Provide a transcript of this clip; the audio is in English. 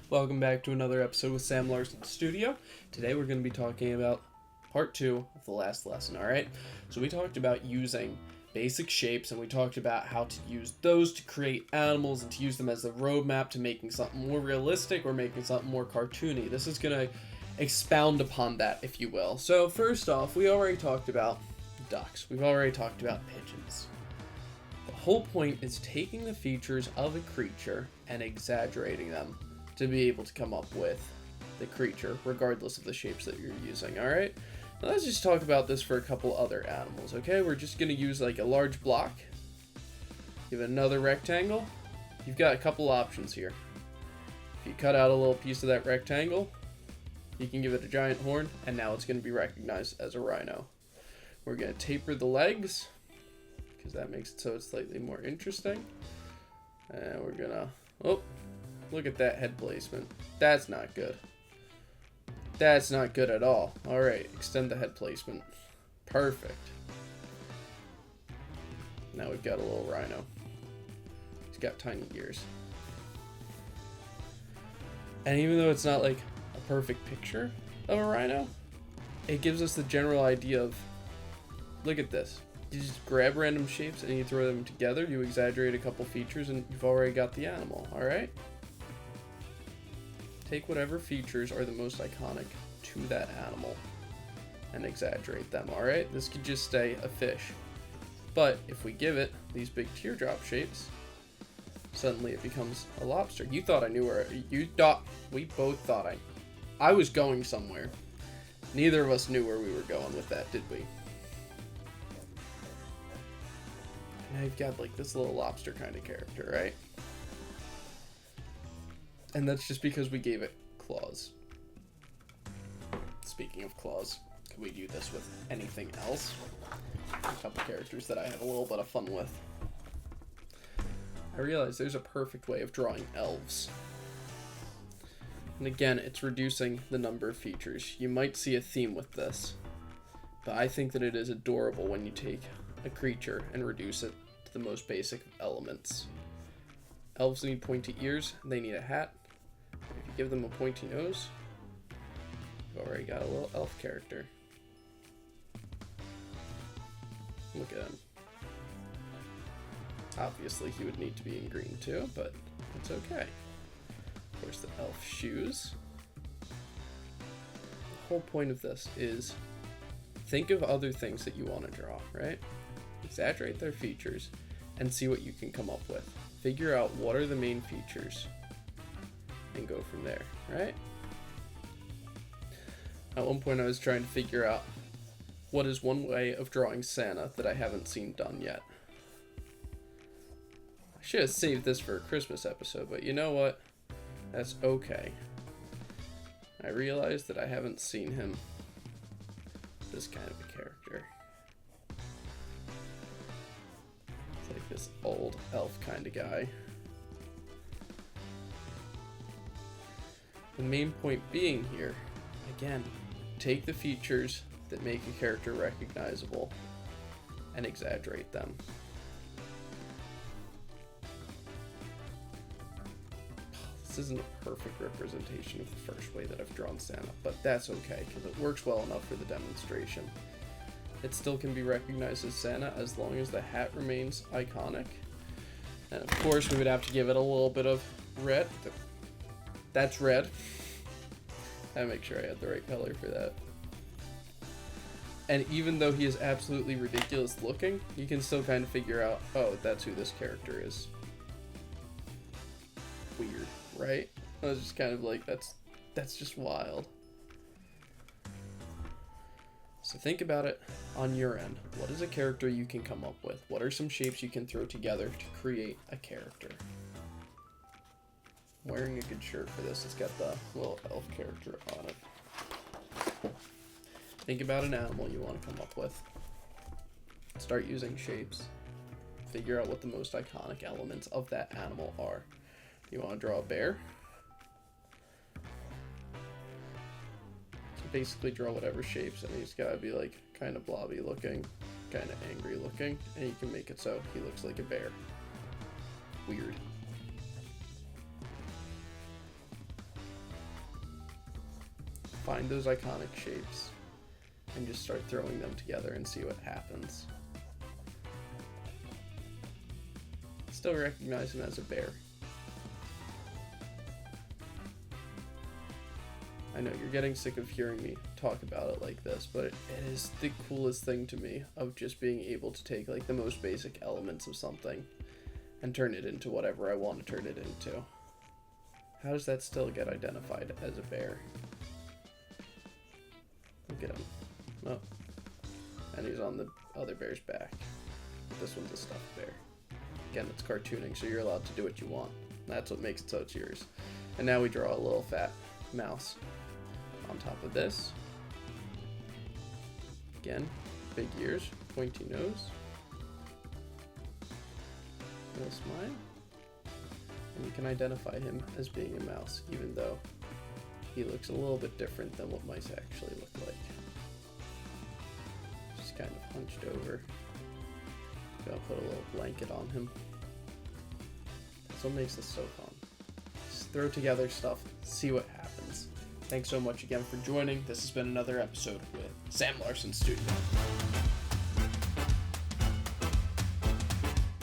Welcome back to another episode with Sam Larson Studio. Today we're going to be talking about part 2 of the last lesson, alright? So we talked about using basic shapes, and we talked about how to use those to create animals and to use them as a roadmap to making something more realistic or making something more cartoony. This is going to expound upon that, if you will. So first off, we already talked about ducks. We've already talked about pigeons. The whole point is taking the features of a creature and exaggerating them to be able to come up with the creature, regardless of the shapes that you're using, alright? Now let's just talk about this for a couple other animals, okay? We're just going to use like a large block, give it another rectangle. You've got a couple options here. If you cut out a little piece of that rectangle, you can give it a giant horn, and now it's going to be recognized as a rhino. We're going to taper the legs, because that makes it so it's slightly more interesting. And we're going to... oh, look at that head placement. That's not good. That's not good at all. Alright, extend the head placement. Perfect. Now we've got a little rhino. He's got tiny ears. And even though it's not like a perfect picture of a rhino, it gives us the general idea of, look at this. You just grab random shapes and you throw them together, you exaggerate a couple features, and you've already got the animal, alright? Take whatever features are the most iconic to that animal and exaggerate them, alright? This could just stay a fish. But if we give it these big teardrop shapes, suddenly it becomes a lobster. You thought I knew where... we both thought I was going somewhere. Neither of us knew where we were going with that, did we? Now you've got like this little lobster kind of character, right? And that's just because we gave it claws. Speaking of claws, could we do this with anything else? A couple characters that I have a little bit of fun with. I realize there's a perfect way of drawing elves. And again, it's reducing the number of features. You might see a theme with this, but I think that it is adorable when you take a creature and reduce it to the most basic elements. Elves need pointy ears, they need a hat. If you give them a pointy nose, you've already got a little elf character. Look at him. Obviously he would need to be in green too, but it's okay. Of course, the elf shoes. The whole point of this is think of other things that you want to draw, right? Exaggerate their features and see what you can come up with. Figure out what are the main features and go from there, right? At one point I was trying to figure out what is one way of drawing Santa that I haven't seen done yet. I should have saved this for a Christmas episode, but you know what? That's okay. I realized that I haven't seen him this kind of a character. It's like this old elf kind of guy. The main point being here, again, take the features that make a character recognizable and exaggerate them. This isn't a perfect representation of the first way that I've drawn Santa, but that's okay because it works well enough for the demonstration. It still can be recognized as Santa as long as the hat remains iconic. And of course we would have to give it a little bit of red. That's red. I make sure I had the right color for that. And even though he is absolutely ridiculous looking, you can still kind of figure out, oh, that's who this character is. Weird, right? I was just kind of like, that's just wild. So think about it on your end. What is a character you can come up with? What are some shapes you can throw together to create a character? I'm wearing a good shirt for this. It's got the little elf character on it. Think about an animal you want to come up with. Start using shapes. Figure out what the most iconic elements of that animal are. You want to draw a bear? So basically draw whatever shapes, and he's got to be like kind of blobby looking, kind of angry looking, and you can make it so he looks like a bear. Weird. find those iconic shapes and just start throwing them together and see what happens. Still recognize him as a bear. I know you're getting sick of hearing me talk about it like this, but it is the coolest thing to me of just being able to take like the most basic elements of something and turn it into whatever I want to turn it into. How does that still get identified as a bear? Look at him. Oh. And he's on the other bear's back. This one's a stuffed bear. Again, it's cartooning, so you're allowed to do what you want. That's what makes it so it's yours. And now we draw a little fat mouse on top of this. Again, big ears, pointy nose, little smile. And you can identify him as being a mouse, even though he looks a little bit different than what mice actually look like. Just kind of hunched over. Gonna put a little blanket on him. That's what makes this so fun. Just throw together stuff, see what happens. Thanks so much again for joining. This has been another episode with Sam Larson Studio.